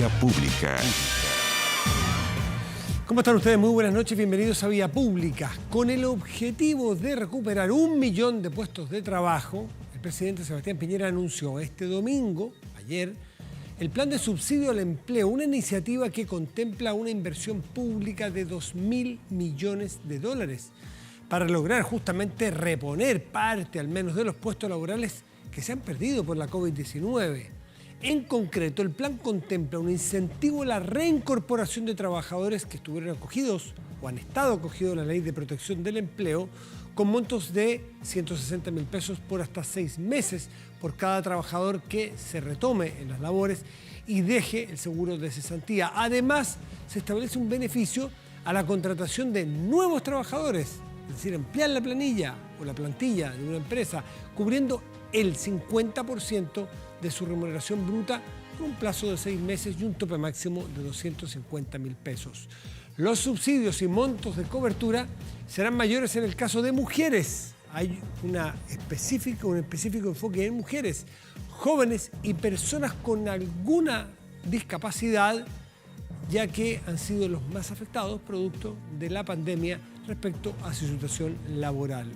Vía Pública. ¿Cómo están ustedes? Muy buenas noches, bienvenidos a Vía Pública. Con el objetivo de recuperar 1 millón de puestos de trabajo, el presidente Sebastián Piñera anunció este domingo, ayer, el plan de subsidio al empleo, una iniciativa que contempla una inversión pública de 2.000 millones de dólares para lograr justamente reponer parte al menos de los puestos laborales que se han perdido por la COVID-19. En concreto, el plan contempla un incentivo a la reincorporación de trabajadores que estuvieron acogidos o han estado acogidos a la Ley de Protección del Empleo con montos de 160.000 pesos por hasta 6 meses por cada trabajador que se retome en las labores y deje el seguro de cesantía. Además, se establece un beneficio a la contratación de nuevos trabajadores, es decir, ampliar la planilla o la plantilla de una empresa, cubriendo el 50% de su remuneración bruta por un plazo de 6 meses y un tope máximo de 250.000 pesos. Los subsidios y montos de cobertura serán mayores en el caso de mujeres. Hay un específico enfoque en mujeres, jóvenes y personas con alguna discapacidad, ya que han sido los más afectados producto de la pandemia respecto a su situación laboral.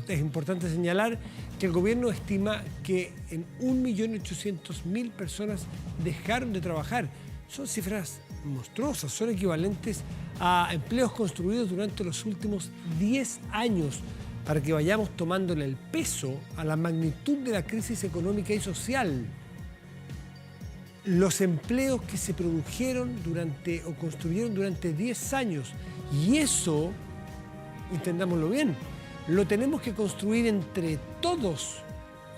Es importante señalar que el gobierno estima que en 1.800.000 personas dejaron de trabajar. Son cifras monstruosas, son equivalentes a empleos construidos durante los últimos 10 años, para que vayamos tomándole el peso a la magnitud de la crisis económica y social. Los empleos que se produjeron o construyeron durante 10 años, y eso, entendámoslo bien, lo tenemos que construir entre todos,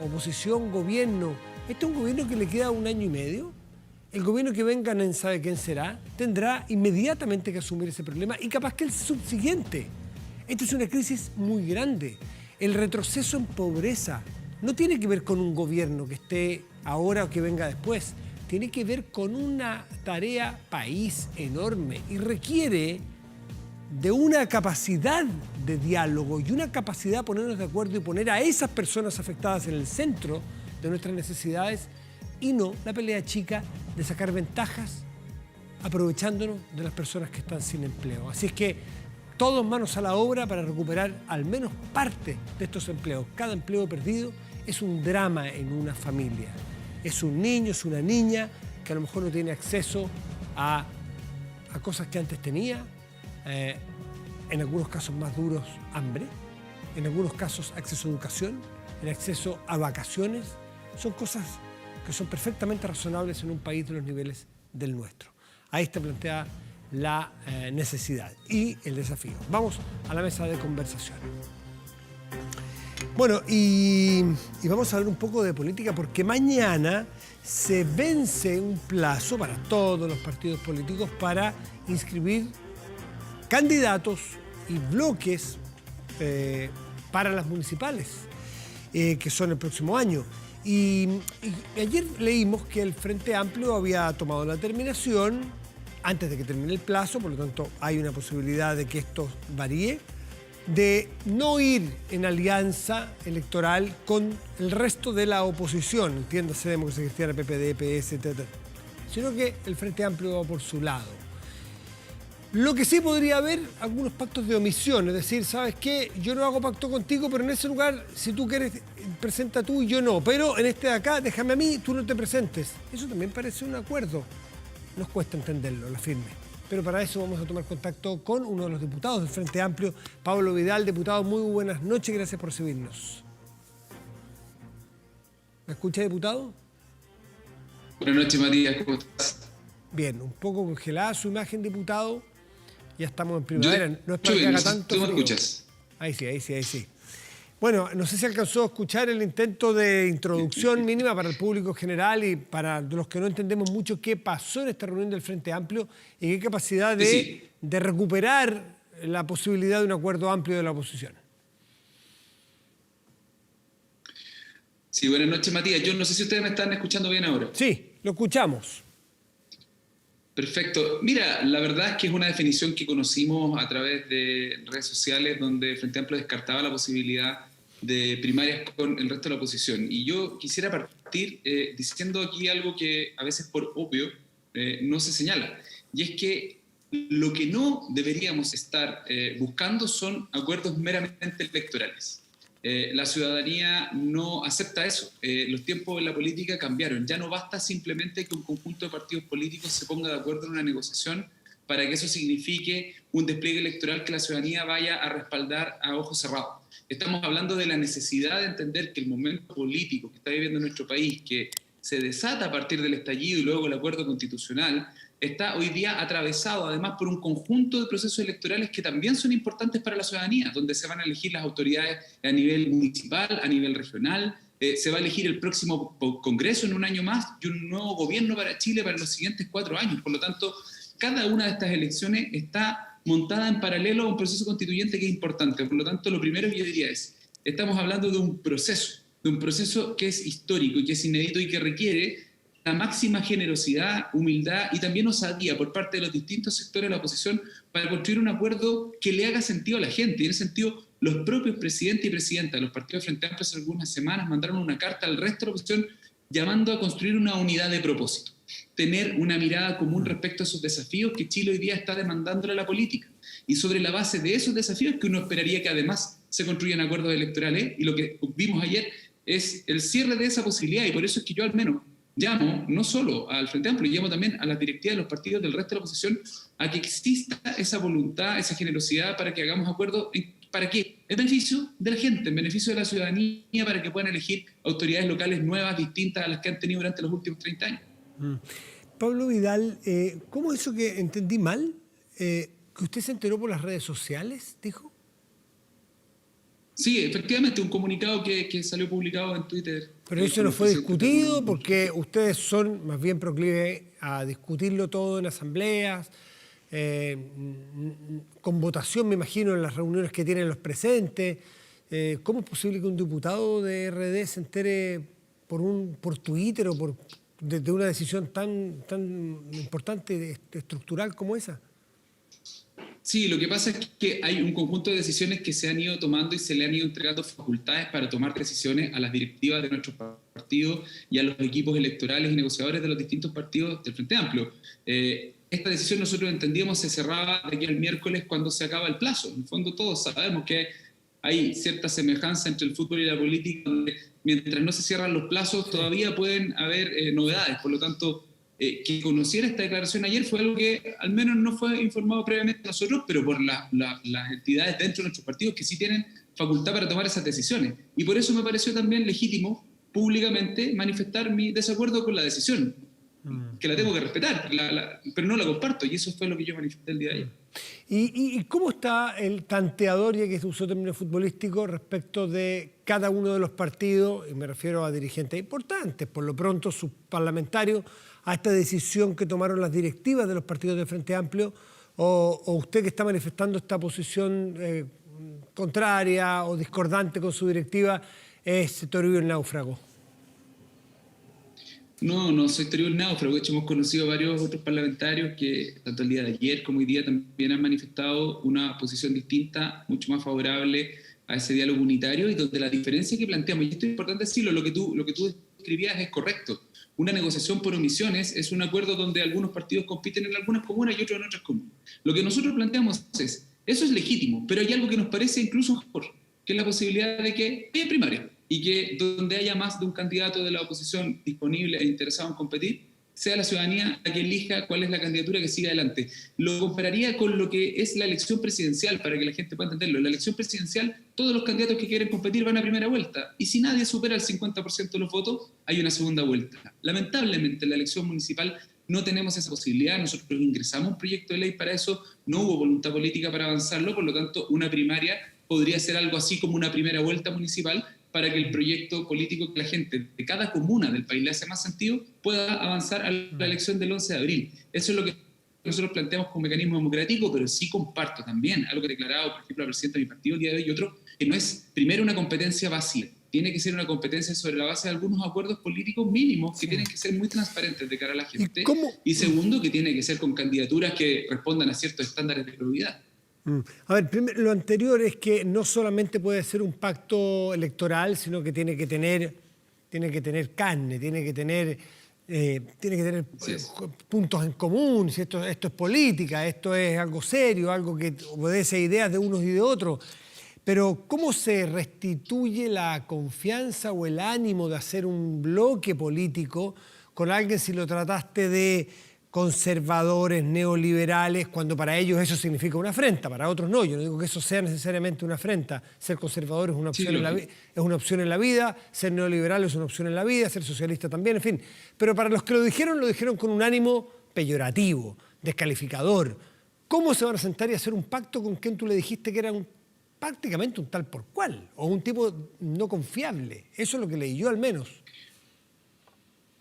oposición, gobierno. Este es un gobierno que le queda 1 año y medio. El gobierno que venga, nadie sabe quién será, tendrá inmediatamente que asumir ese problema y capaz que el subsiguiente. Esta es una crisis muy grande. El retroceso en pobreza no tiene que ver con un gobierno que esté ahora o que venga después. Tiene que ver con una tarea país enorme y requiere de una capacidad de diálogo y una capacidad de ponernos de acuerdo y poner a esas personas afectadas en el centro de nuestras necesidades y no la pelea chica de sacar ventajas aprovechándonos de las personas que están sin empleo. Así es que todos manos a la obra para recuperar al menos parte de estos empleos. Cada empleo perdido es un drama en una familia. Es un niño, es una niña que a lo mejor no tiene acceso a cosas que antes tenía. En algunos casos más duros, hambre, en algunos casos acceso a educación, el acceso a vacaciones, son cosas que son perfectamente razonables en un país de los niveles del nuestro. Ahí está planteada la necesidad y el desafío. Vamos a la mesa de conversación. Bueno, y vamos a hablar un poco de política porque mañana se vence un plazo para todos los partidos políticos para inscribir candidatos y bloques para las municipales, que son el próximo año. Y ayer leímos que el Frente Amplio había tomado la determinación, antes de que termine el plazo, por lo tanto hay una posibilidad de que esto varíe, de no ir en alianza electoral con el resto de la oposición, entiéndase Democracia Cristiana, PPD, PS, etc., sino que el Frente Amplio va por su lado. Lo que sí podría haber algunos pactos de omisión, es decir, ¿sabes qué? Yo no hago pacto contigo, pero en ese lugar, si tú quieres, presenta tú y yo no. Pero en este de acá, déjame a mí, tú no te presentes. Eso también parece un acuerdo. Nos cuesta entenderlo, la firme. Pero para eso vamos a tomar contacto con uno de los diputados del Frente Amplio, Pablo Vidal. Diputado, muy buenas noches, gracias por recibirnos. ¿Me escucha, diputado? Buenas noches, Matías, ¿cómo estás? Bien, un poco congelada su imagen, diputado. Ya estamos en primavera, no es para que haga tanto frío. ¿Tú me frío. escuchas? Ahí sí. Bueno, no sé si alcanzó a escuchar el intento de introducción mínima para el público general y para los que no entendemos mucho qué pasó en esta reunión del Frente Amplio y qué capacidad de recuperar la posibilidad de un acuerdo amplio de la oposición. Sí, buenas noches, Matías. Yo no sé si ustedes me están escuchando bien ahora. Sí, lo escuchamos. Perfecto. Mira, la verdad es que es una definición que conocimos a través de redes sociales donde Frente Amplio descartaba la posibilidad de primarias con el resto de la oposición. Y yo quisiera partir diciendo aquí algo que a veces por obvio no se señala. Y es que lo que no deberíamos estar buscando son acuerdos meramente electorales. La ciudadanía no acepta eso. Los tiempos en la política cambiaron. Ya no basta simplemente que un conjunto de partidos políticos se ponga de acuerdo en una negociación para que eso signifique un despliegue electoral que la ciudadanía vaya a respaldar a ojos cerrados. Estamos hablando de la necesidad de entender que el momento político que está viviendo nuestro país, que se desata a partir del estallido y luego el acuerdo constitucional, está hoy día atravesado además por un conjunto de procesos electorales que también son importantes para la ciudadanía, donde se van a elegir las autoridades a nivel municipal, a nivel regional, se va a elegir el próximo Congreso en un año más y un nuevo gobierno para Chile para los siguientes 4 años. Por lo tanto, cada una de estas elecciones está montada en paralelo a un proceso constituyente que es importante. Por lo tanto, lo primero que yo diría es, estamos hablando de un proceso que es histórico y que es inédito y que requiere la máxima generosidad, humildad y también osadía por parte de los distintos sectores de la oposición para construir un acuerdo que le haga sentido a la gente. Y en ese sentido, los propios presidentes y presidentas de los partidos Frente Amplio hace algunas semanas mandaron una carta al resto de la oposición llamando a construir una unidad de propósito, tener una mirada común respecto a esos desafíos que Chile hoy día está demandándole a la política. Y sobre la base de esos desafíos que uno esperaría que además se construyan acuerdos electorales, y lo que vimos ayer es el cierre de esa posibilidad, y por eso es que yo al menos llamo no solo al Frente Amplio, llamo también a las directivas de los partidos del resto de la oposición a que exista esa voluntad, esa generosidad para que hagamos acuerdos. ¿Para qué? En beneficio de la gente, en beneficio de la ciudadanía, para que puedan elegir autoridades locales nuevas, distintas a las que han tenido durante los últimos 30 años. Pablo Vidal, ¿cómo es eso que entendí mal? ¿Que usted se enteró por las redes sociales, dijo? Sí, efectivamente, un comunicado que salió publicado en Twitter. Pero eso no fue discutido porque ustedes son más bien proclives a discutirlo todo en asambleas, con votación, me imagino, en las reuniones que tienen los presentes. ¿Cómo es posible que un diputado de RD se entere por Twitter o de una decisión tan importante, estructural como esa? Sí, lo que pasa es que hay un conjunto de decisiones que se han ido tomando y se le han ido entregando facultades para tomar decisiones a las directivas de nuestros partidos y a los equipos electorales y negociadores de los distintos partidos del Frente Amplio. Esta decisión nosotros entendíamos se cerraba de aquí al miércoles cuando se acaba el plazo. En el fondo todos sabemos que hay cierta semejanza entre el fútbol y la política, donde mientras no se cierran los plazos todavía pueden haber novedades. Por lo tanto, que conociera esta declaración ayer fue algo que al menos no fue informado previamente a nosotros, pero por las entidades dentro de nuestros partidos que sí tienen facultad para tomar esas decisiones. Y por eso me pareció también legítimo públicamente manifestar mi desacuerdo con la decisión, que la tengo que respetar, pero no la comparto, y eso fue lo que yo manifesté el día de ayer. ¿Y cómo está el tanteador, ya que se usó término futbolístico, respecto de cada uno de los partidos, y me refiero a dirigentes importantes, por lo pronto sus parlamentarios, a esta decisión que tomaron las directivas de los partidos del Frente Amplio, o usted que está manifestando esta posición contraria o discordante con su directiva, es Toribio el náufrago? No soy Toribio el náufrago. De hecho, hemos conocido a varios otros parlamentarios que, tanto el día de ayer como hoy día, también han manifestado una posición distinta, mucho más favorable a ese diálogo unitario, y donde la diferencia que planteamos, y esto es importante decirlo, lo que tú describías es correcto. Una negociación por omisiones es un acuerdo donde algunos partidos compiten en algunas comunas y otros en otras comunas. Lo que nosotros planteamos es, eso es legítimo, pero hay algo que nos parece incluso mejor, que es la posibilidad de que haya primaria y que donde haya más de un candidato de la oposición disponible e interesado en competir, sea la ciudadanía la que elija cuál es la candidatura que siga adelante. Lo compararía con lo que es la elección presidencial, para que la gente pueda entenderlo. En la elección presidencial, todos los candidatos que quieren competir van a primera vuelta, y si nadie supera el 50% de los votos, hay una segunda vuelta. Lamentablemente, en la elección municipal no tenemos esa posibilidad. Nosotros ingresamos un proyecto de ley para eso, no hubo voluntad política para avanzarlo, por lo tanto, una primaria podría ser algo así como una primera vuelta municipal, para que el proyecto político que la gente de cada comuna del país le hace más sentido pueda avanzar a la elección del 11 de abril. Eso es lo que nosotros planteamos como mecanismo democrático, pero sí comparto también algo que declaraba, por ejemplo, la presidenta de mi partido el día de hoy y otro, que no es primero una competencia vacía, tiene que ser una competencia sobre la base de algunos acuerdos políticos mínimos que tienen que ser muy transparentes de cara a la gente. Y segundo, que tiene que ser con candidaturas que respondan a ciertos estándares de probidad. A ver, primero, lo anterior es que no solamente puede ser un pacto electoral, sino que tiene que tener carne, tiene que tener tiene que tener Así es. puntos en común, si esto es política, esto es algo serio, algo que obedece a ideas de unos y de otros. Pero ¿cómo se restituye la confianza o el ánimo de hacer un bloque político con alguien si lo trataste de conservadores, neoliberales, cuando para ellos eso significa una afrenta, para otros no? Yo no digo que eso sea necesariamente una afrenta. Ser conservador es una opción, es una opción en la vida, ser neoliberal es una opción en la vida, ser socialista también, en fin. Pero para los que lo dijeron con un ánimo peyorativo, descalificador. ¿Cómo se van a sentar y hacer un pacto con quien tú le dijiste que era prácticamente un tal por cual, o un tipo no confiable? Eso es lo que leí yo al menos.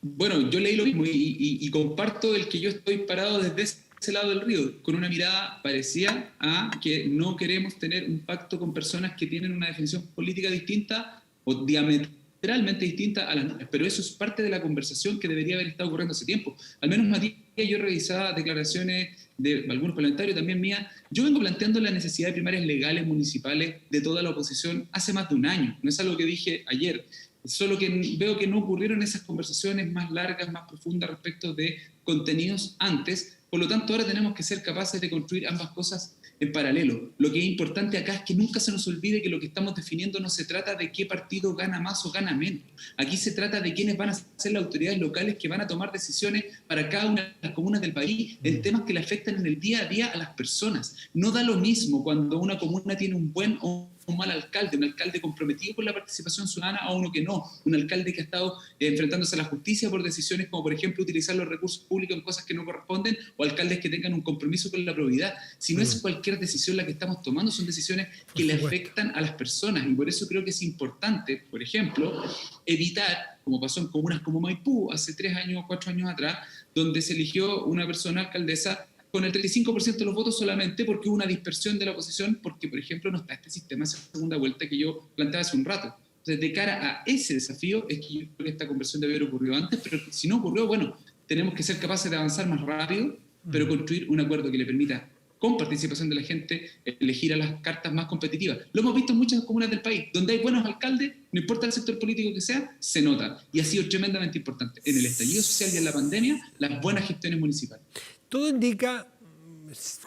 Bueno, yo leí lo mismo y comparto el que yo estoy parado desde ese lado del río, con una mirada parecida a que no queremos tener un pacto con personas que tienen una definición política distinta o diametralmente distinta a las nuestras. Pero eso es parte de la conversación que debería haber estado ocurriendo hace tiempo. Al menos, Matías, yo revisaba declaraciones de algunos parlamentarios, también mía. Yo vengo planteando la necesidad de primarias legales municipales de toda la oposición hace más de un año. No es algo que dije ayer. Solo que veo que no ocurrieron esas conversaciones más largas, más profundas respecto de contenidos antes. Por lo tanto, ahora tenemos que ser capaces de construir ambas cosas en paralelo. Lo que es importante acá es que nunca se nos olvide que lo que estamos definiendo no se trata de qué partido gana más o gana menos. Aquí se trata de quiénes van a ser las autoridades locales que van a tomar decisiones para cada una de las comunas del país en temas que le afectan en el día a día a las personas. No da lo mismo cuando una comuna tiene un buen o un mal alcalde, un alcalde comprometido con la participación ciudadana o uno que no, un alcalde que ha estado enfrentándose a la justicia por decisiones como, por ejemplo, utilizar los recursos públicos en cosas que no corresponden, o alcaldes que tengan un compromiso con la probidad. Si no es cualquier decisión la que estamos tomando, son decisiones que le afectan a las personas, y por eso creo que es importante, por ejemplo, evitar, como pasó en comunas como Maipú hace 3 años o 4 años atrás, donde se eligió una persona alcaldesa con el 35% de los votos solamente porque hubo una dispersión de la oposición, porque, por ejemplo, no está este sistema de segunda vuelta que yo planteaba hace un rato. Entonces, de cara a ese desafío, es que yo creo que esta conversión debe haber ocurrido antes, pero si no ocurrió, bueno, tenemos que ser capaces de avanzar más rápido, pero construir un acuerdo que le permita, con participación de la gente, elegir a las cartas más competitivas. Lo hemos visto en muchas comunas del país, donde hay buenos alcaldes, no importa el sector político que sea, se nota. Y ha sido tremendamente importante en el estallido social y en la pandemia, las buenas gestiones municipales. Todo indica,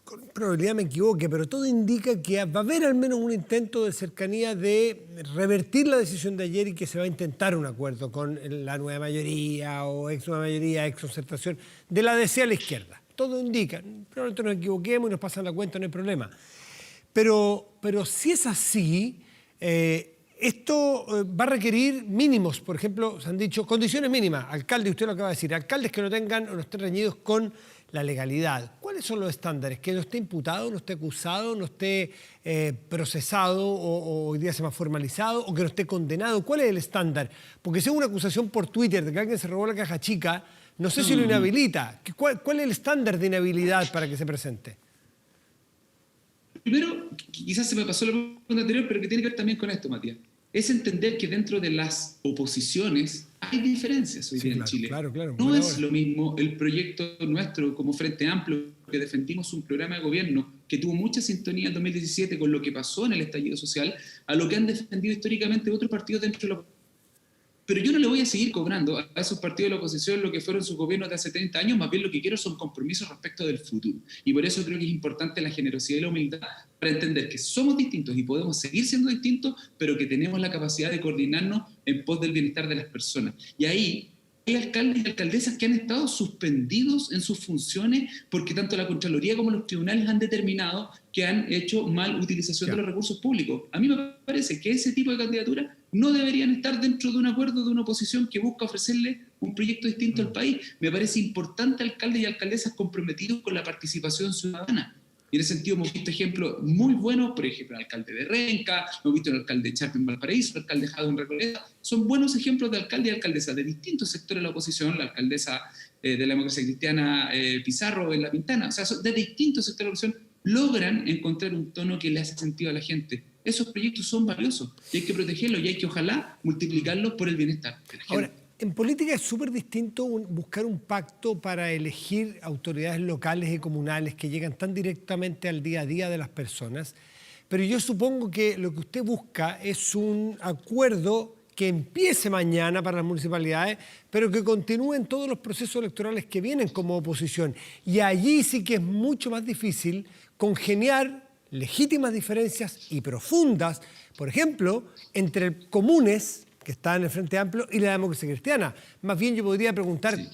con probabilidad me equivoque, pero todo indica que va a haber al menos un intento de cercanía de revertir la decisión de ayer y que se va a intentar un acuerdo con la nueva mayoría o ex nueva mayoría, ex concertación, de la DC a la izquierda. Todo indica, probablemente nos equivoquemos y nos pasan la cuenta, no hay problema. Pero si es así, esto va a requerir mínimos. Por ejemplo, se han dicho condiciones mínimas. Alcalde, usted lo acaba de decir, alcaldes que no tengan o no estén reñidos con la legalidad. ¿Cuáles son los estándares? Que no esté imputado, no esté acusado, no esté procesado o hoy día se más formalizado, o que no esté condenado. ¿Cuál es el estándar? Porque si es una acusación por Twitter de que alguien se robó la caja chica, no sé si lo inhabilita. ¿Cuál es el estándar de inhabilidad para que se presente? Primero, quizás se me pasó la pregunta anterior, pero que tiene que ver también con esto, Matías. Es entender que dentro de las oposiciones hay diferencias hoy día en Chile. Claro, no es lo mismo el proyecto nuestro como Frente Amplio, que defendimos un programa de gobierno que tuvo mucha sintonía en 2017 con lo que pasó en el estallido social, a lo que han defendido históricamente otros partidos dentro de la oposición. Pero yo no le voy a seguir cobrando a esos partidos de la oposición lo que fueron sus gobiernos de hace 30 años, más bien lo que quiero son compromisos respecto del futuro. Y por eso creo que es importante la generosidad y la humildad para entender que somos distintos y podemos seguir siendo distintos, pero que tenemos la capacidad de coordinarnos en pos del bienestar de las personas. Y ahí hay alcaldes y alcaldesas que han estado suspendidos en sus funciones porque tanto la Contraloría como los tribunales han determinado que han hecho mal utilización de los recursos públicos. A mí me parece que ese tipo de candidaturas no deberían estar dentro de un acuerdo de una oposición que busca ofrecerle un proyecto distinto al país. Me parece importante alcaldes y alcaldesas comprometidos con la participación ciudadana. Y en ese sentido hemos visto ejemplos muy buenos, por ejemplo, el alcalde de Renca, hemos visto el alcalde de Charpe en Valparaíso, el alcalde de Jadwe en Recoleta. Son buenos ejemplos de alcalde y alcaldesa de distintos sectores de la oposición, la alcaldesa de la democracia cristiana Pizarro en La Pintana. O sea, de distintos sectores de la oposición logran encontrar un tono que le hace sentido a la gente. Esos proyectos son valiosos y hay que protegerlos y hay que, ojalá, multiplicarlos por el bienestar de la gente. Ahora, en política es súper distinto buscar un pacto para elegir autoridades locales y comunales que llegan tan directamente al día a día de las personas, pero yo supongo que lo que usted busca es un acuerdo que empiece mañana para las municipalidades, pero que continúen todos los procesos electorales que vienen como oposición. Y allí sí que es mucho más difícil congeniar legítimas diferencias y profundas, por ejemplo, entre comunes, que están en el Frente Amplio, y la Democracia Cristiana. Más bien yo podría preguntar, sí,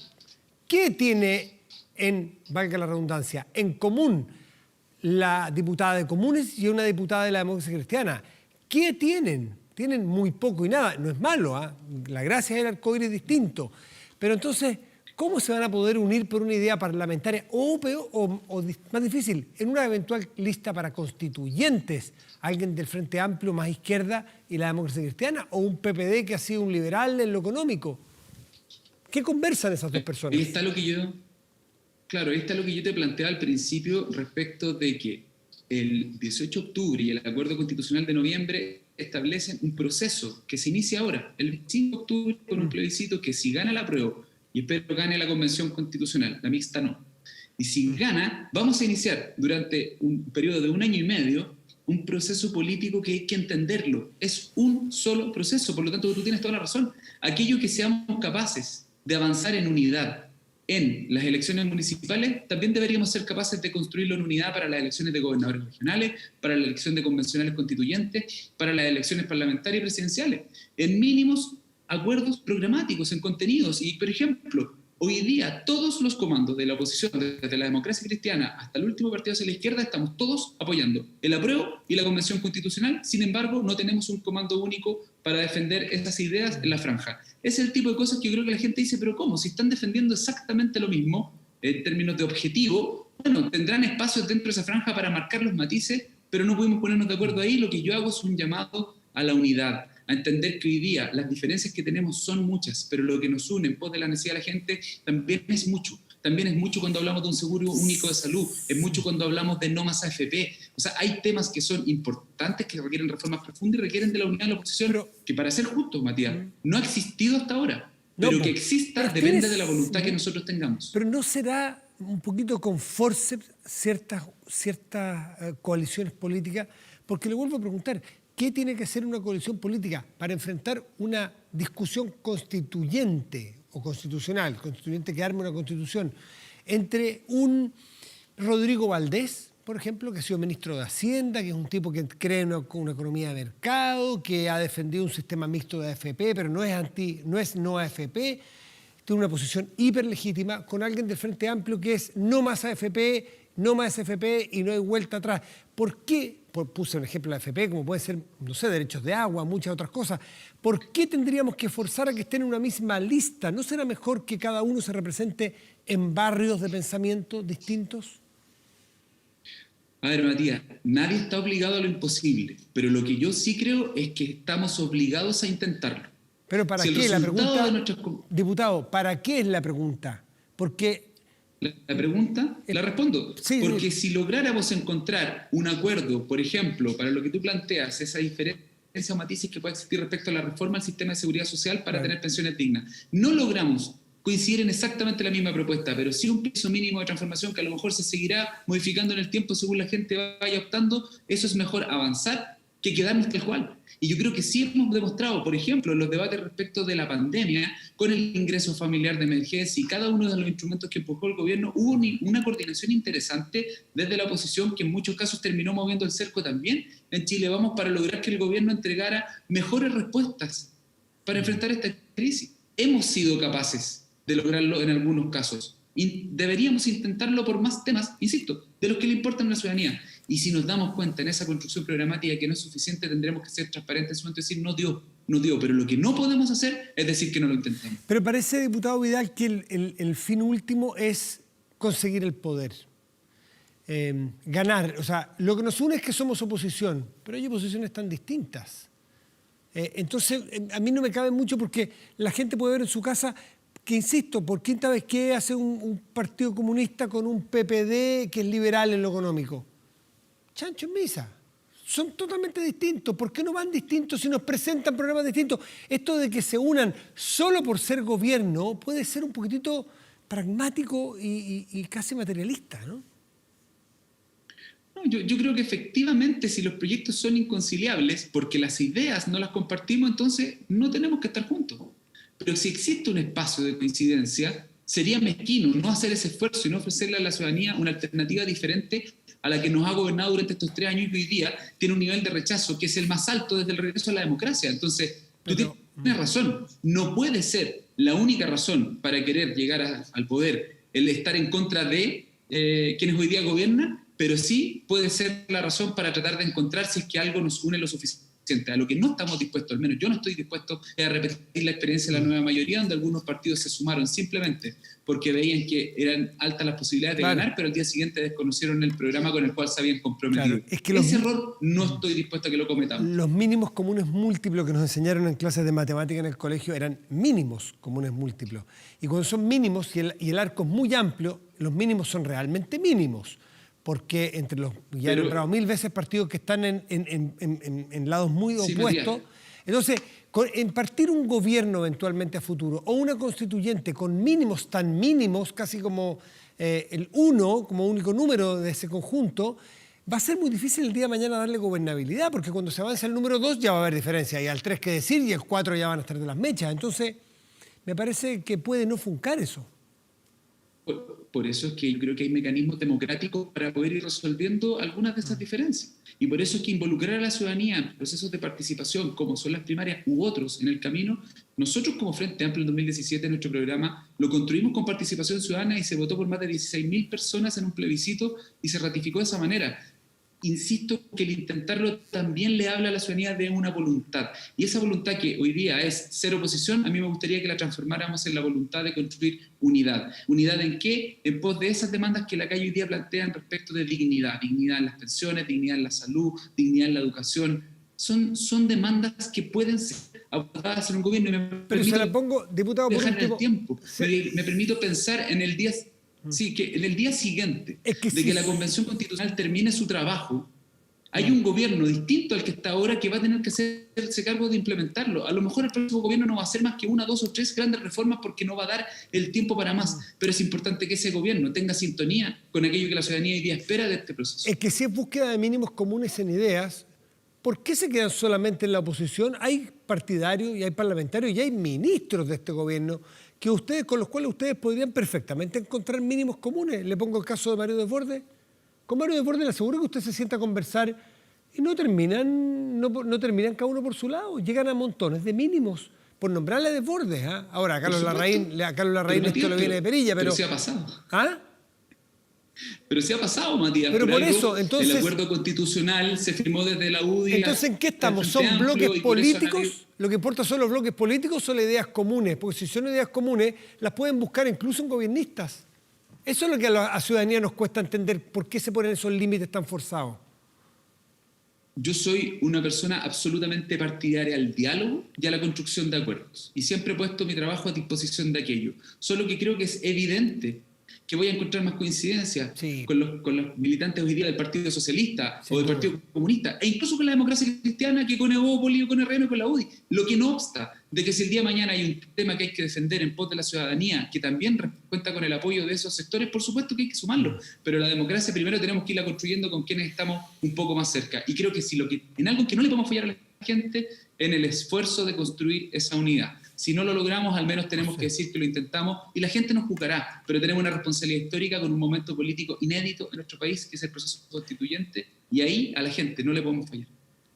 ¿qué tiene valga la redundancia, en común la diputada de Comunes y una diputada de la Democracia Cristiana? ¿Qué tienen? Tienen muy poco y nada. No es malo, ¿eh? La gracia del arcoíris es distinto. Pero entonces, ¿cómo se van a poder unir por una idea parlamentaria? O peor, o más difícil, en una eventual lista para constituyentes, alguien del Frente Amplio más izquierda y la Democracia Cristiana, o un PPD que ha sido un liberal en lo económico. ¿Qué conversan esas dos personas? Ahí está lo que yo... Claro, ahí está lo que yo te planteaba al principio respecto de que el 18 de octubre y el Acuerdo Constitucional de noviembre establecen un proceso que se inicia ahora, el 25 de octubre, con un plebiscito que si gana la apruebo, y espero gane la Convención Constitucional, la mixta no, y si gana, vamos a iniciar durante un periodo de 1 año y medio un proceso político que hay que entenderlo. Es un solo proceso, por lo tanto tú tienes toda la razón. Aquello que seamos capaces de avanzar en unidad en las elecciones municipales, también deberíamos ser capaces de construirlo en unidad para las elecciones de gobernadores regionales, para la elección de convencionales constituyentes, para las elecciones parlamentarias y presidenciales, en mínimos acuerdos programáticos, en contenidos. Y, por ejemplo, hoy día todos los comandos de la oposición, desde la Democracia Cristiana hasta el último partido hacia la izquierda, estamos todos apoyando el apruebo y la Convención Constitucional. Sin embargo, no tenemos un comando único para defender esas ideas en la franja. Es el tipo de cosas que yo creo que la gente dice, pero ¿cómo? Si están defendiendo exactamente lo mismo en términos de objetivo, bueno, tendrán espacios dentro de esa franja para marcar los matices, pero no pudimos ponernos de acuerdo ahí. Lo que yo hago es un llamado a la unidad, a entender que hoy día las diferencias que tenemos son muchas, pero lo que nos une en pos de la necesidad de la gente también es mucho. También es mucho cuando hablamos de un seguro único de salud, es mucho cuando hablamos de no más AFP. O sea, hay temas que son importantes, que requieren reformas profundas y requieren de la unidad de la oposición, pero, que para ser justos, Matías, no ha existido hasta ahora. Pero que exista depende de la voluntad que nosotros tengamos. Pero ¿no será un poquito con forceps ciertas coaliciones políticas? Porque le vuelvo a preguntar, ¿qué tiene que hacer una coalición política para enfrentar una discusión constituyente o constitucional, constituyente que arme una constitución, entre un Rodrigo Valdés, por ejemplo, que ha sido ministro de Hacienda, que es un tipo que cree en una economía de mercado, que ha defendido un sistema mixto de AFP, pero no es no AFP, tiene una posición hiperlegítima, con alguien del Frente Amplio que es no más AFP, no más AFP y no hay vuelta atrás? ¿Por qué? Puse un ejemplo de AFP, como puede ser, no sé, derechos de agua, muchas otras cosas. ¿Por qué tendríamos que forzar a que estén en una misma lista? ¿No será mejor que cada uno se represente en barrios de pensamiento distintos? A ver, Matías, nadie está obligado a lo imposible, pero lo que yo sí creo es que estamos obligados a intentarlo. ¿Pero para qué la pregunta? Diputado, ¿para qué es la pregunta? Porque... La pregunta, la respondo. Sí, porque si lográramos encontrar un acuerdo, por ejemplo, para lo que tú planteas, esa diferencia o matices que puede existir respecto a la reforma al sistema de seguridad social para tener pensiones dignas, no logramos coincidir en exactamente la misma propuesta, pero sí un piso mínimo de transformación que a lo mejor se seguirá modificando en el tiempo según la gente vaya optando, eso es mejor avanzar que quedarnos tal cual. Y yo creo que sí hemos demostrado, por ejemplo, en los debates respecto de la pandemia, con el ingreso familiar de emergencia y cada uno de los instrumentos que empujó el gobierno, hubo una coordinación interesante desde la oposición que en muchos casos terminó moviendo el cerco también en Chile Vamos para lograr que el gobierno entregara mejores respuestas para enfrentar esta crisis. Hemos sido capaces de lograrlo en algunos casos. Y deberíamos intentarlo por más temas, insisto, de los que le importan a la ciudadanía. Y si nos damos cuenta en esa construcción programática que no es suficiente, tendremos que ser transparentes en su momento y decir no dio, pero lo que no podemos hacer es decir que no lo intentamos. Pero parece, diputado Vidal, que el fin último es conseguir el poder, ganar. O sea, lo que nos une es que somos oposición, pero hay oposiciones tan distintas. Entonces, a mí no me cabe mucho porque la gente puede ver en su casa que, insisto, por quinta vez que hace un partido comunista con un PPD que es liberal en lo económico. Chancho en misa. Son totalmente distintos. ¿Por qué no van distintos si nos presentan problemas distintos? Esto de que se unan solo por ser gobierno puede ser un poquitito pragmático y casi materialista, ¿no? No, yo creo que efectivamente si los proyectos son inconciliables porque las ideas no las compartimos, entonces no tenemos que estar juntos. Pero si existe un espacio de coincidencia, sería mezquino no hacer ese esfuerzo y no ofrecerle a la ciudadanía una alternativa diferente a la que nos ha gobernado durante estos 3 años y que hoy día tiene un nivel de rechazo que es el más alto desde el regreso a la democracia. Entonces, tú tienes razón, no puede ser la única razón para querer llegar al poder el estar en contra de quienes hoy día gobiernan, pero sí puede ser la razón para tratar de encontrar si es que algo nos une lo suficiente. A lo que no estamos dispuestos, al menos yo no estoy dispuesto a repetir la experiencia de la nueva mayoría, donde algunos partidos se sumaron simplemente porque veían que eran altas las posibilidades de ganar, pero al día siguiente desconocieron el programa con el cual se habían comprometido. Claro, es que ese error no estoy dispuesto a que lo cometamos. Los mínimos comunes múltiplos que nos enseñaron en clases de matemática en el colegio eran mínimos comunes múltiplos. Y cuando son mínimos y el arco es muy amplio, los mínimos son realmente mínimos. Porque entre los, ya he nombrado 1000 veces, partidos que están en lados muy opuestos. Sí, entonces, en partir un gobierno eventualmente a futuro o una constituyente con mínimos tan mínimos, casi como el 1, como único número de ese conjunto, va a ser muy difícil el día de mañana darle gobernabilidad, porque cuando se avance al número 2 ya va a haber diferencia, y al 3 que decir, y el 4 ya van a estar de las mechas. Entonces, me parece que puede no funcar eso. Por eso es que yo creo que hay mecanismos democráticos para poder ir resolviendo algunas de esas diferencias. Y por eso es que involucrar a la ciudadanía en procesos de participación, como son las primarias u otros en el camino, nosotros como Frente Amplio en 2017, en nuestro programa, lo construimos con participación ciudadana y se votó por más de 16.000 personas en un plebiscito y se ratificó de esa manera. Insisto que el intentarlo también le habla a la ciudadanía de una voluntad. Y esa voluntad que hoy día es ser oposición, a mí me gustaría que la transformáramos en la voluntad de construir unidad. ¿Unidad en qué? En pos de esas demandas que la calle hoy día plantean respecto de dignidad. Dignidad en las pensiones, dignidad en la salud, dignidad en la educación. Son demandas que pueden ser abordadas en un gobierno. Y pero se la pongo, diputado, por último, el tiempo. Sí. Me permito pensar en el día... Sí, que en el día siguiente que la Convención Constitucional termine su trabajo, hay un gobierno distinto al que está ahora que va a tener que hacerse cargo de implementarlo. A lo mejor el próximo gobierno no va a hacer más que 1, 2 o 3 grandes reformas porque no va a dar el tiempo para más. Pero es importante que ese gobierno tenga sintonía con aquello que la ciudadanía hoy día espera de este proceso. Es que si es búsqueda de mínimos comunes en ideas, ¿por qué se quedan solamente en la oposición? Hay partidarios y hay parlamentarios y hay ministros de este gobierno con los cuales ustedes podrían perfectamente encontrar mínimos comunes. Le pongo el caso de Mario Desbordes. Con Mario Desbordes le aseguro que usted se sienta a conversar y no terminan cada uno por su lado. Llegan a montones de mínimos, por nombrarle a Desbordes. ¿Ah? Ahora, a Carlos Larraín esto le viene de perilla, pero sí ha pasado. ¿Ah? Pero sí ha pasado, Matías. Pero por eso, entonces... El acuerdo constitucional se firmó desde la UDI... Entonces, ¿en qué estamos? ¿Son bloques políticos? ¿Lo que importa son los bloques políticos o las ideas comunes? Porque si son ideas comunes, las pueden buscar incluso en gobiernistas. Eso es lo que a la ciudadanía nos cuesta entender. ¿Por qué se ponen esos límites tan forzados? Yo soy una persona absolutamente partidaria al diálogo y a la construcción de acuerdos. Y siempre he puesto mi trabajo a disposición de aquello. Solo que creo que es evidente que voy a encontrar más coincidencias con los militantes hoy día del Partido Socialista o del Partido Comunista, e incluso con la democracia cristiana que con Evópoli o con RN o con la UDI. Lo que no obsta de que si el día de mañana hay un tema que hay que defender en pos de la ciudadanía, que también cuenta con el apoyo de esos sectores, por supuesto que hay que sumarlo. Pero la democracia primero tenemos que irla construyendo con quienes estamos un poco más cerca. Y creo que en algo que no le podemos fallar a la gente, en el esfuerzo de construir esa unidad. Si no lo logramos, al menos tenemos que decir que lo intentamos y la gente nos juzgará, pero tenemos una responsabilidad histórica con un momento político inédito en nuestro país, que es el proceso constituyente, y ahí a la gente no le podemos fallar.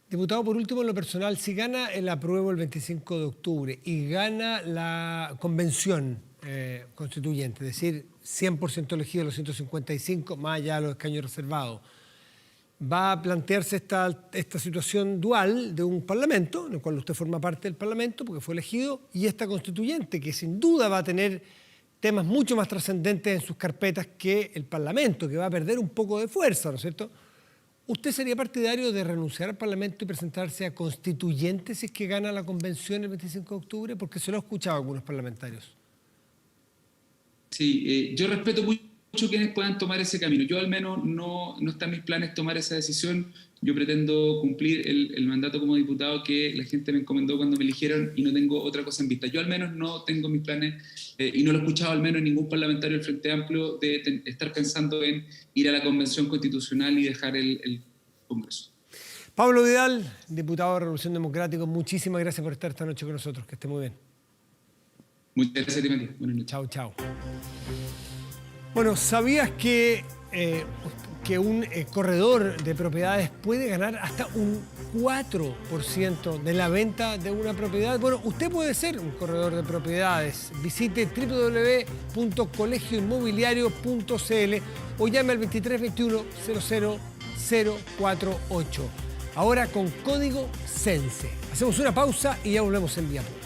Diputado, por último, en lo personal, si gana el apruebo el 25 de octubre y gana la convención constituyente, es decir, 100% elegido los 155, más allá de los escaños reservados, va a plantearse esta situación dual de un parlamento, en el cual usted forma parte del parlamento porque fue elegido, y esta constituyente, que sin duda va a tener temas mucho más trascendentes en sus carpetas que el parlamento, que va a perder un poco de fuerza, ¿no es cierto? ¿Usted sería partidario de renunciar al parlamento y presentarse a constituyente si es que gana la convención el 25 de octubre? Porque se lo he escuchado a algunos parlamentarios. Sí, yo respeto mucho quienes puedan tomar ese camino. Yo al menos no está en mis planes tomar esa decisión. yo pretendo cumplir el mandato como diputado que la gente me encomendó cuando me eligieron y no tengo otra cosa en vista. Yo al menos no tengo mis planes, y no lo he escuchado al menos ningún parlamentario del Frente Amplio, de estar pensando en ir a la Convención Constitucional y dejar el Congreso. Pablo Vidal, diputado de Revolución Democrática, muchísimas gracias por estar esta noche con nosotros. Que esté muy bien. Muchas gracias a ti, Mati. Buenas noches. Chao, chao. Bueno, ¿sabías que un corredor de propiedades puede ganar hasta un 4% de la venta de una propiedad? Bueno, usted puede ser un corredor de propiedades. Visite www.colegioinmobiliario.cl o llame al 2321 00048. Ahora con código SENSE. Hacemos una pausa y ya volvemos en Vía Pública.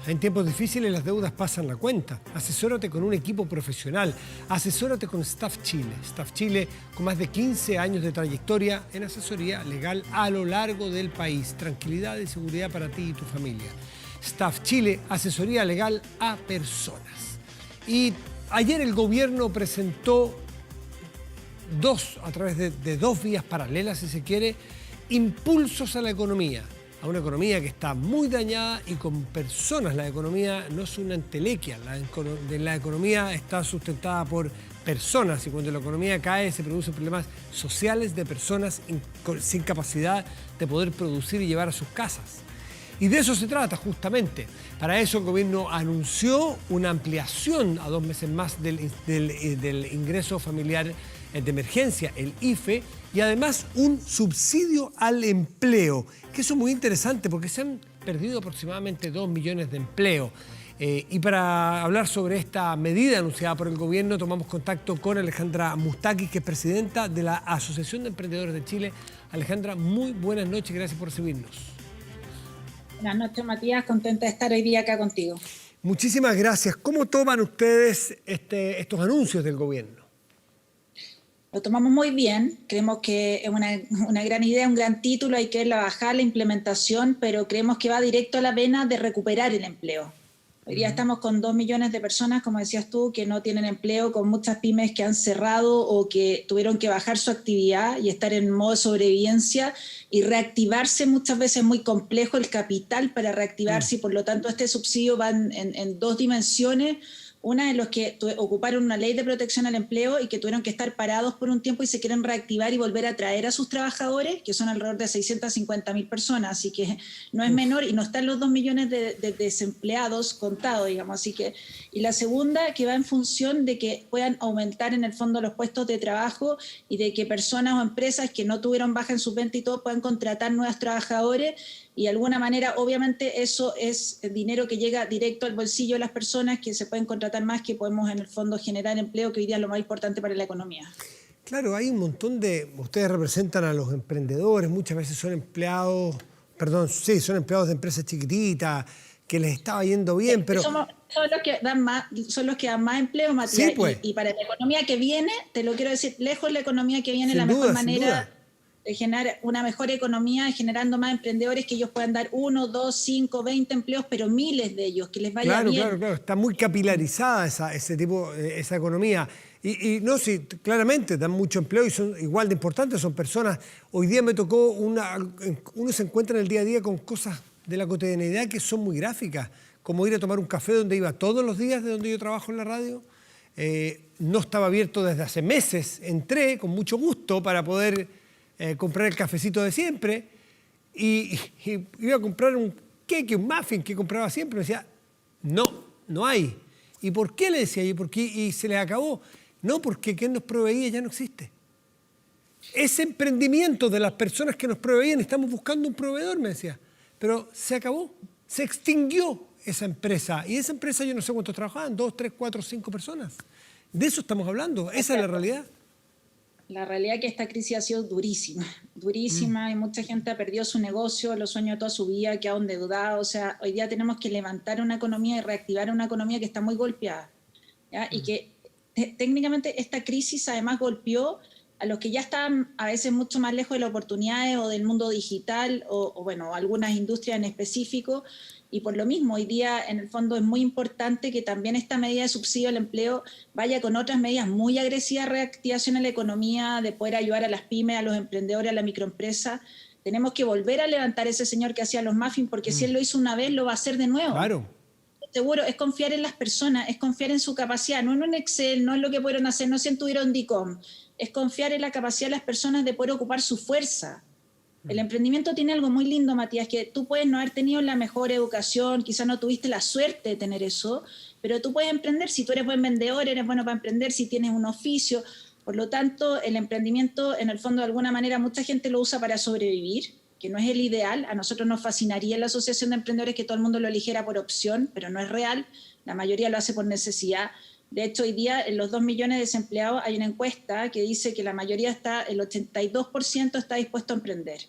En tiempos difíciles las deudas pasan la cuenta. Asesórate con un equipo profesional. Asesórate con Staff Chile. Staff Chile con más de 15 años de trayectoria en asesoría legal a lo largo del país. Tranquilidad y seguridad para ti y tu familia. Staff Chile, asesoría legal a personas. Y ayer el gobierno presentó a través de dos vías paralelas, si se quiere, impulsos a la economía. A una economía que está muy dañada y con personas. La economía no es una entelequia, la economía está sustentada por personas y cuando la economía cae se producen problemas sociales de personas sin capacidad de poder producir y llevar a sus casas. Y de eso se trata justamente. Para eso el gobierno anunció una ampliación a 2 meses más del ingreso familiar de emergencia, el IFE, y además un subsidio al empleo, que eso es muy interesante porque se han perdido aproximadamente 2 millones de empleos. Y para hablar sobre esta medida anunciada por el gobierno, tomamos contacto con Alejandra Mustakis, que es presidenta de la Asociación de Emprendedores de Chile. Alejandra, muy buenas noches, gracias por recibirnos. Buenas noches, Matías, contenta de estar hoy día acá contigo. Muchísimas gracias. ¿Cómo toman ustedes estos anuncios del gobierno? Lo tomamos muy bien, creemos que es una gran idea, un gran título, hay que bajar la implementación, pero creemos que va directo a la vena de recuperar el empleo. Hoy día estamos con 2 millones de personas, como decías tú, que no tienen empleo, con muchas pymes que han cerrado o que tuvieron que bajar su actividad y estar en modo de sobrevivencia y reactivarse. Muchas veces es muy complejo el capital para reactivarse y por lo tanto este subsidio va en dos dimensiones. Una es los que ocuparon una ley de protección al empleo y que tuvieron que estar parados por un tiempo y se quieren reactivar y volver a traer a sus trabajadores, que son alrededor de 650.000 personas, así que no es menor y no están los 2 millones de desempleados contados, digamos. Así que, y la segunda, que va en función de que puedan aumentar en el fondo los puestos de trabajo y de que personas o empresas que no tuvieron baja en sus ventas y todo puedan contratar nuevos trabajadores. Y de alguna manera, obviamente, eso es dinero que llega directo al bolsillo de las personas, que se pueden contratar más, que podemos en el fondo generar empleo, que hoy día es lo más importante para la economía. Claro, hay un montón de... Ustedes representan a los emprendedores, muchas veces son empleados de empresas chiquititas, que les estaba yendo bien, pero... Son los que dan más empleo, Matías. Sí, pues. Y para la economía que viene, te lo quiero decir, lejos la economía que viene, Sin la duda, mejor manera de generar una mejor economía, generando más emprendedores que ellos puedan dar 1, 2, 5, 20 empleos, pero miles de ellos, que les vaya bien. Claro, está muy capilarizada esa economía. Y no, sí, claramente dan mucho empleo y son igual de importantes, son personas. Hoy día me tocó uno se encuentra en el día a día con cosas de la cotidianidad que son muy gráficas, como ir a tomar un café donde iba todos los días, de donde yo trabajo en la radio. No estaba abierto desde hace meses, entré con mucho gusto para poder comprar el cafecito de siempre y iba a comprar un queque, un muffin que compraba siempre. Me decía, no hay. ¿Y por qué? Le decía yo, y se les acabó. No, porque quien nos proveía ya no existe. Ese emprendimiento de las personas que nos proveían, estamos buscando un proveedor, me decía. Pero se acabó, se extinguió esa empresa. Y esa empresa yo no sé cuántos trabajaban, 2, 3, 4, 5 personas. De eso estamos hablando, esa es la realidad. La realidad es que esta crisis ha sido durísima y mucha gente ha perdido su negocio, los sueños de toda su vida, quedado endeudado. O sea, hoy día tenemos que levantar una economía y reactivar una economía que está muy golpeada, ¿ya? Y que técnicamente esta crisis además golpeó a los que ya están a veces mucho más lejos de las oportunidades o del mundo digital o bueno, algunas industrias en específico. Y por lo mismo, hoy día en el fondo es muy importante que también esta medida de subsidio al empleo vaya con otras medidas muy agresivas de reactivación a la economía, de poder ayudar a las pymes, a los emprendedores, a la microempresa. Tenemos que volver a levantar ese señor que hacía los muffins, porque si él lo hizo una vez, lo va a hacer de nuevo. Claro. Seguro, es confiar en las personas, es confiar en su capacidad, no en un Excel, no en lo que pudieron hacer, no si tuvieron DICOM, es confiar en la capacidad de las personas de poder ocupar su fuerza. El emprendimiento tiene algo muy lindo, Matías, que tú puedes no haber tenido la mejor educación, quizás no tuviste la suerte de tener eso, pero tú puedes emprender, si tú eres buen vendedor, eres bueno para emprender, si tienes un oficio. Por lo tanto, el emprendimiento, en el fondo, de alguna manera, mucha gente lo usa para sobrevivir, que no es el ideal. A nosotros nos fascinaría en la Asociación de Emprendedores que todo el mundo lo eligiera por opción, pero no es real. La mayoría lo hace por necesidad. De hecho, hoy día en los 2 millones de desempleados hay una encuesta que dice que la mayoría el 82% está dispuesto a emprender.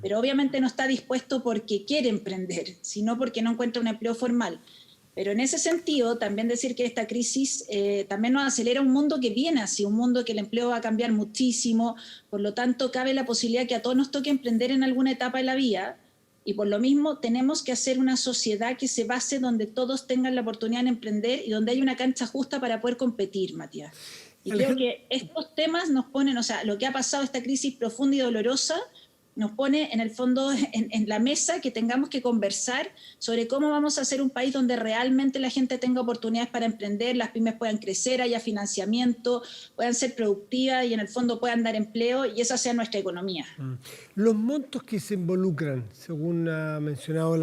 Pero obviamente no está dispuesto porque quiere emprender, sino porque no encuentra un empleo formal. Pero en ese sentido, también decir que esta crisis también nos acelera un mundo que viene así, un mundo que el empleo va a cambiar muchísimo, por lo tanto cabe la posibilidad que a todos nos toque emprender en alguna etapa de la vida, y por lo mismo tenemos que hacer una sociedad que se base donde todos tengan la oportunidad de emprender y donde haya una cancha justa para poder competir, Matías. Y creo que estos temas nos ponen, o sea, lo que ha pasado, esta crisis profunda y dolorosa, nos pone en el fondo en la mesa que tengamos que conversar sobre cómo vamos a hacer un país donde realmente la gente tenga oportunidades para emprender, las pymes puedan crecer, haya financiamiento, puedan ser productivas y en el fondo puedan dar empleo y esa sea nuestra economía. Los montos que se involucran, según ha mencionado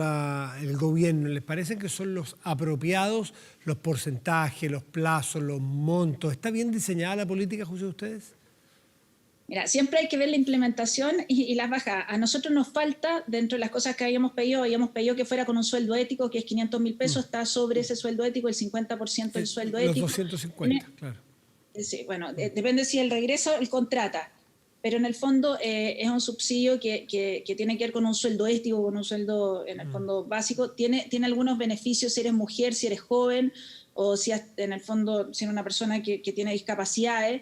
el gobierno, ¿les parecen que son los apropiados, los porcentajes, los plazos, los montos? ¿Está bien diseñada la política, a juicio de ustedes? Mira, siempre hay que ver la implementación y las bajas. A nosotros nos falta, dentro de las cosas que habíamos pedido que fuera con un sueldo ético, que es 500.000 pesos, está sobre ese sueldo ético, el 50% del sueldo ético. Los 250, claro. Sí, bueno, depende si él regresa o él contrata, pero en el fondo es un subsidio que tiene que ver con un sueldo ético, con un sueldo en el fondo básico. Tiene algunos beneficios si eres mujer, si eres joven, o si en el fondo si eres una persona que tiene discapacidades.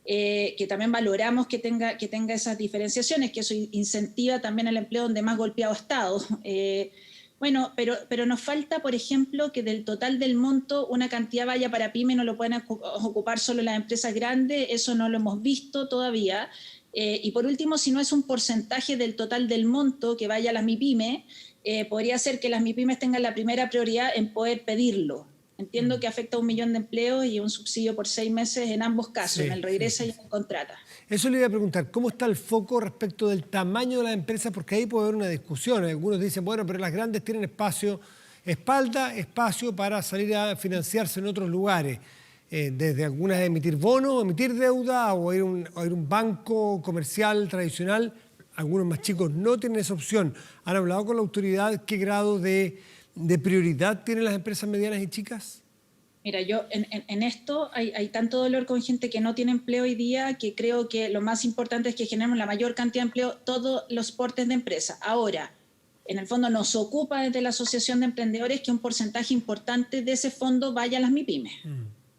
Que también valoramos que tenga esas diferenciaciones, que eso incentiva también el empleo donde más golpeado ha estado. Bueno, pero nos falta, por ejemplo, que del total del monto una cantidad vaya para pyme, no lo pueden ocupar solo las empresas grandes, eso no lo hemos visto todavía. Y por último, si no es un porcentaje del total del monto que vaya a las MIPYME, podría ser que las MIPYMES tengan la primera prioridad en poder pedirlo. Entiendo que afecta a 1 millón de empleos y un subsidio por 6 meses en ambos casos, en el regresa y en el contrata. Eso le iba a preguntar, ¿cómo está el foco respecto del tamaño de las empresas? Porque ahí puede haber una discusión. Algunos dicen, bueno, pero las grandes tienen espacio para salir a financiarse en otros lugares. Desde algunas emitir bonos, emitir deuda o ir a un banco comercial tradicional. Algunos más chicos no tienen esa opción. ¿Han hablado con la autoridad qué grado de prioridad tienen las empresas medianas y chicas? Mira, yo en esto hay tanto dolor con gente que no tiene empleo hoy día que creo que lo más importante es que generemos la mayor cantidad de empleo todos los portes de empresa. Ahora, en el fondo nos ocupa desde la Asociación de Emprendedores que un porcentaje importante de ese fondo vaya a las MIPYMES.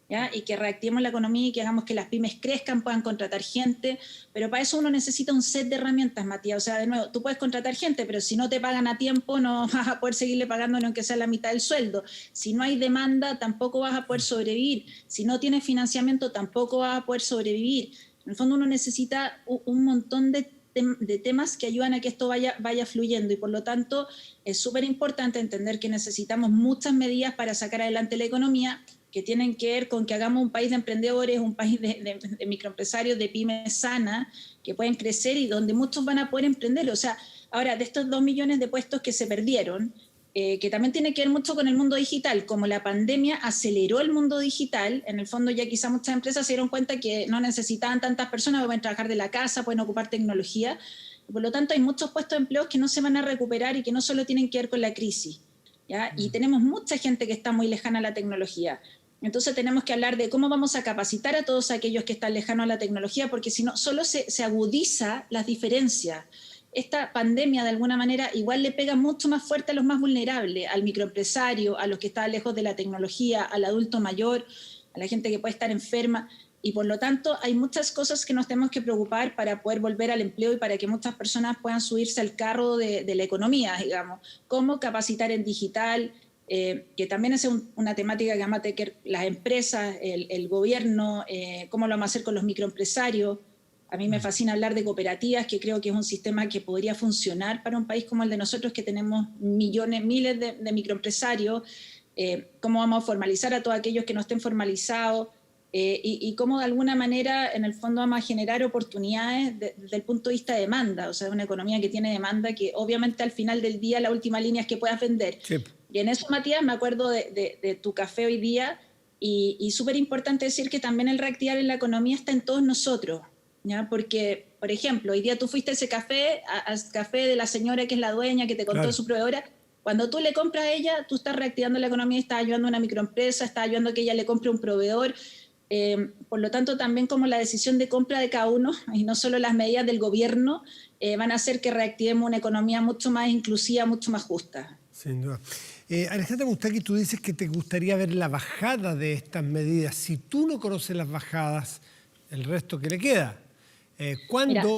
¿Ya? Y que reactivemos la economía y que hagamos que las pymes crezcan, puedan contratar gente, pero para eso uno necesita un set de herramientas, Matías. O sea, de nuevo, tú puedes contratar gente, pero si no te pagan a tiempo no vas a poder seguirle pagándole aunque sea la mitad del sueldo. Si no hay demanda, tampoco vas a poder sobrevivir. Si no tienes financiamiento, tampoco vas a poder sobrevivir. En el fondo uno necesita un montón de temas que ayudan a que esto vaya fluyendo y por lo tanto es súper importante entender que necesitamos muchas medidas para sacar adelante la economía que tienen que ver con que hagamos un país de emprendedores, un país de microempresarios, de pymes sana, que pueden crecer y donde muchos van a poder emprender. O sea, ahora, de estos 2 millones de puestos que se perdieron, que también tiene que ver mucho con el mundo digital, como la pandemia aceleró el mundo digital, en el fondo ya quizá muchas empresas se dieron cuenta que no necesitaban tantas personas, pueden trabajar de la casa, pueden ocupar tecnología, por lo tanto hay muchos puestos de empleo que no se van a recuperar y que no solo tienen que ver con la crisis, ¿ya? Y tenemos mucha gente que está muy lejana a la tecnología. Entonces tenemos que hablar de cómo vamos a capacitar a todos aquellos que están lejanos a la tecnología, porque si no, solo se agudiza las diferencias. Esta pandemia, de alguna manera, igual le pega mucho más fuerte a los más vulnerables, al microempresario, a los que están lejos de la tecnología, al adulto mayor, a la gente que puede estar enferma. y por lo tanto hay muchas cosas que nos tenemos que preocupar para poder volver al empleo y para que muchas personas puedan subirse al carro de la economía, digamos. Cómo capacitar en digital, que también es una temática que vamos a tener las empresas, el gobierno, cómo lo vamos a hacer con los microempresarios. A mí me fascina hablar de cooperativas, que creo que es un sistema que podría funcionar para un país como el de nosotros, que tenemos miles de microempresarios. Cómo vamos a formalizar a todos aquellos que no estén formalizados, y cómo de alguna manera en el fondo vamos a generar oportunidades desde el punto de vista de demanda, o sea, una economía que tiene demanda, que obviamente al final del día la última línea es que puedas vender. Sí. Y en eso, Matías, me acuerdo de tu café hoy día, y súper importante decir que también el reactivar en la economía está en todos nosotros, ¿ya? Porque, por ejemplo, hoy día tú fuiste a ese café, al café de la señora que es la dueña, que te contó, claro, su proveedora. Cuando tú le compras a ella, tú estás reactivando la economía, estás ayudando a una microempresa, estás ayudando a que ella le compre un proveedor. Por lo tanto, también como la decisión de compra de cada uno, y no solo las medidas del gobierno, van a hacer que reactivemos una economía mucho más inclusiva, mucho más justa. Sin duda. Alejandra Moustaki, tú dices que te gustaría ver la bajada de estas medidas. Si tú no conoces las bajadas, el resto que le queda. ¿Cuándo? Mira,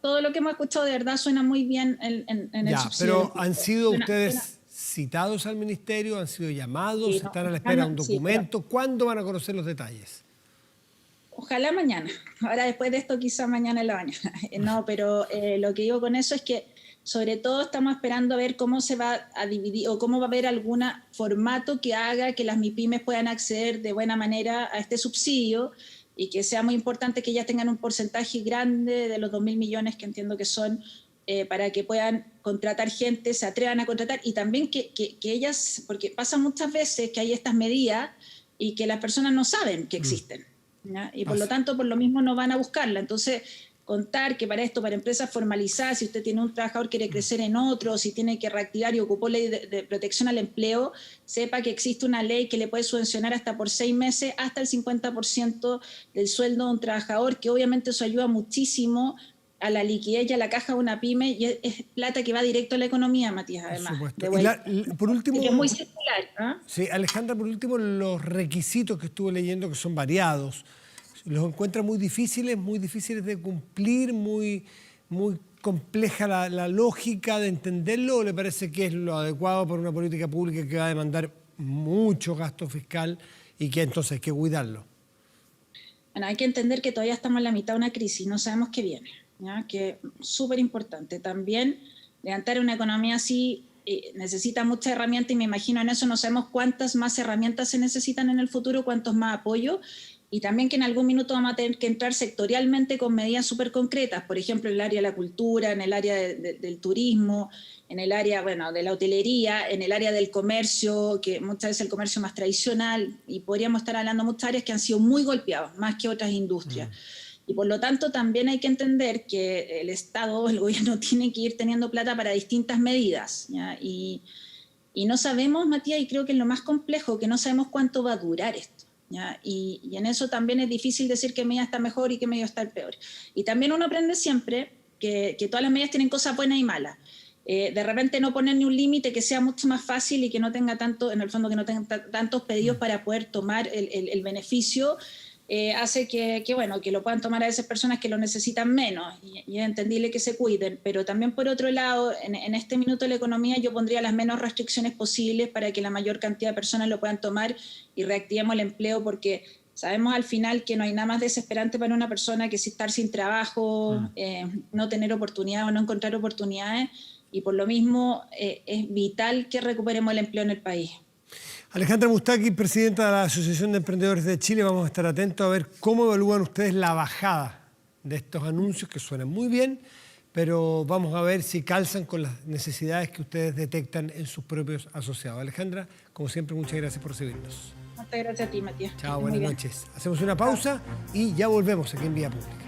todo lo que hemos escuchado de verdad suena muy bien en el subsidio. Pero ¿han sido ustedes citados al ministerio? ¿Han sido llamados? Sí, ¿están a la espera de un documento? Sí, ¿cuándo van a conocer los detalles? Ojalá mañana. Ahora, después de esto, quizá mañana en la mañana. No, pero lo que digo con eso es que sobre todo estamos esperando a ver cómo se va a dividir o cómo va a haber algún formato que haga que las MIPYMES puedan acceder de buena manera a este subsidio, y que sea muy importante que ellas tengan un porcentaje grande de los 2.000 millones que entiendo que son, para que puedan contratar gente, se atrevan a contratar, y también que ellas, porque pasa muchas veces que hay estas medidas y que las personas no saben que existen, ¿ya? Y por lo tanto, por lo mismo no van a buscarla. Entonces, contar que para esto, para empresas formalizadas, si usted tiene un trabajador que quiere crecer en otro, si tiene que reactivar y ocupó ley de protección al empleo, sepa que existe una ley que le puede subvencionar hasta por 6 meses, hasta el 50% del sueldo de un trabajador, que obviamente eso ayuda muchísimo a la liquidez y a la caja de una pyme, y es plata que va directo a la economía, Matías, además. Por último, que es muy circular, ¿eh? Sí, Alejandra, por último, los requisitos que estuve leyendo, que son variados, los encuentra muy difíciles de cumplir, muy compleja la lógica de entenderlo, o le parece que es lo adecuado para una política pública que va a demandar mucho gasto fiscal y que entonces hay que cuidarlo? Bueno, hay que entender que todavía estamos en la mitad de una crisis, no sabemos qué viene, ¿ya? Que es súper importante. También levantar una economía así necesita muchas herramientas, y me imagino en eso no sabemos cuántas más herramientas se necesitan en el futuro, cuántos más apoyos. Y también que en algún minuto vamos a tener que entrar sectorialmente con medidas súper concretas, por ejemplo, en el área de la cultura, en el área del turismo, en el área, bueno, de la hotelería, en el área del comercio, que muchas veces el comercio más tradicional, y podríamos estar hablando de muchas áreas que han sido muy golpeadas, más que otras industrias. Y por lo tanto también hay que entender que el Estado, el gobierno, tiene que ir teniendo plata para distintas medidas, ¿ya? Y no sabemos, Matías, y creo que es lo más complejo, que no sabemos cuánto va a durar esto, ¿ya? Y en eso también es difícil decir qué medida está mejor y qué medida está peor. Y también uno aprende siempre que todas las medidas tienen cosas buenas y malas. De repente no poner ni un límite, que sea mucho más fácil y que no tenga tanto, en el fondo que no tenga tantos pedidos para poder tomar el beneficio, hace que lo puedan tomar a veces personas que lo necesitan menos, y es entendible que se cuiden. Pero también, por otro lado, en este minuto de la economía yo pondría las menos restricciones posibles para que la mayor cantidad de personas lo puedan tomar y reactivemos el empleo, porque sabemos al final que no hay nada más desesperante para una persona que estar sin trabajo, no tener oportunidades o no encontrar oportunidades, y por lo mismo es vital que recuperemos el empleo en el país. Alejandra Moustaki, presidenta de la Asociación de Emprendedores de Chile, vamos a estar atentos a ver cómo evalúan ustedes la bajada de estos anuncios, que suenan muy bien, pero vamos a ver si calzan con las necesidades que ustedes detectan en sus propios asociados. Alejandra, como siempre, muchas gracias por recibirnos. Muchas gracias a ti, Matías. Chao, buenas noches. Hacemos una pausa y ya volvemos aquí en Vía Pública.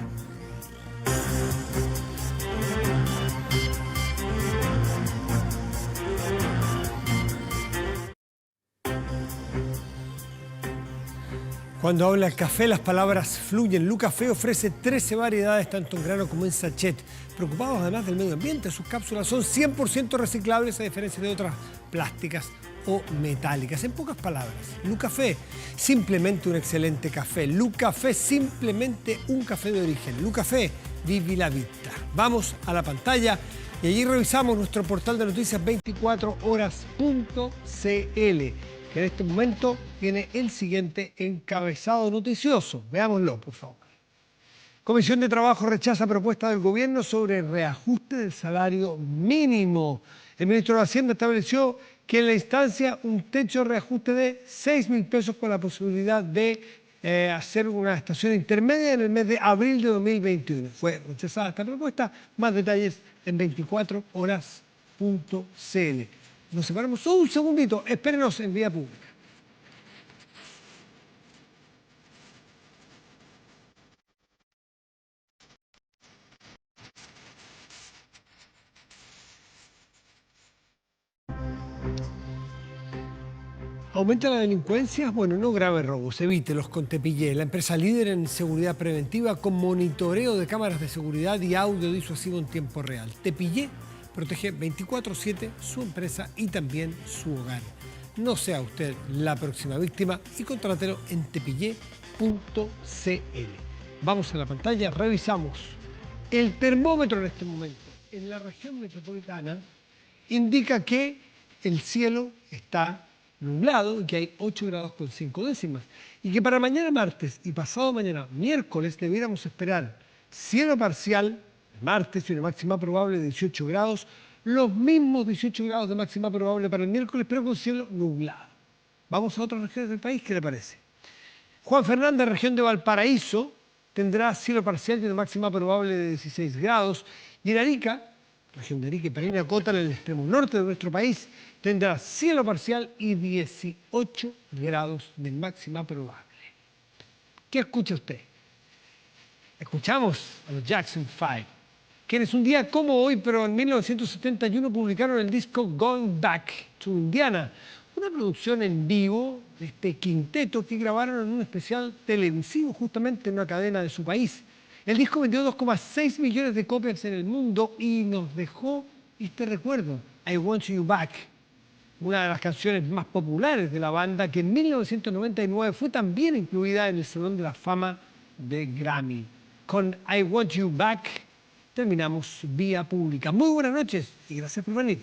Cuando habla el café, las palabras fluyen. Lucafé ofrece 13 variedades, tanto en grano como en sachet. Preocupados además del medio ambiente, sus cápsulas son 100% reciclables, a diferencia de otras plásticas o metálicas. En pocas palabras, Lucafé, simplemente un excelente café. Lucafé, simplemente un café de origen. Lucafé, vivi la vita. Vamos a la pantalla y allí revisamos nuestro portal de noticias 24horas.cl, que en este momento tiene el siguiente encabezado noticioso. Veámoslo, por favor. Comisión de Trabajo rechaza propuesta del gobierno sobre reajuste del salario mínimo. El ministro de Hacienda estableció que en la instancia un techo de reajuste de 6.000 pesos con la posibilidad de hacer una estación intermedia en el mes de abril de 2021. Fue rechazada esta propuesta. Más detalles en 24horas.cl. Nos separamos un segundito. Espérenos en vía pública. ¿Aumenta la delincuencia? Bueno, no graves robos, evítelos con Tepillé, la empresa líder en seguridad preventiva con monitoreo de cámaras de seguridad y audio disuasivo en tiempo real. Tepillé protege 24/7 su empresa y también su hogar. No sea usted la próxima víctima y contrátelo en tepillé.cl. Vamos a la pantalla, revisamos. El termómetro en este momento en la región metropolitana indica que el cielo está nublado y que hay 8 grados con 5 décimas. Y que para mañana martes y pasado mañana miércoles debiéramos esperar cielo parcial, martes y una máxima probable de 18 grados, los mismos 18 grados de máxima probable para el miércoles, pero con cielo nublado. Vamos a otras regiones del país, ¿qué le parece? Juan Fernández, región de Valparaíso, tendrá cielo parcial y una máxima probable de 16 grados. Y en Arica, región de Arica y Parinacota, en el extremo norte de nuestro país, tendrá cielo parcial y 18 grados de máxima probable. ¿Qué escucha usted? Escuchamos a los Jackson 5, quienes un día como hoy, pero en 1971, publicaron el disco Going Back to Indiana, una producción en vivo de este quinteto que grabaron en un especial televisivo justamente en una cadena de su país. El disco vendió 2,6 millones de copias en el mundo y nos dejó este recuerdo, I Want You Back, una de las canciones más populares de la banda que en 1999 fue también incluida en el Salón de la Fama de Grammy. Con I Want You Back terminamos vía pública. Muy buenas noches y gracias por venir.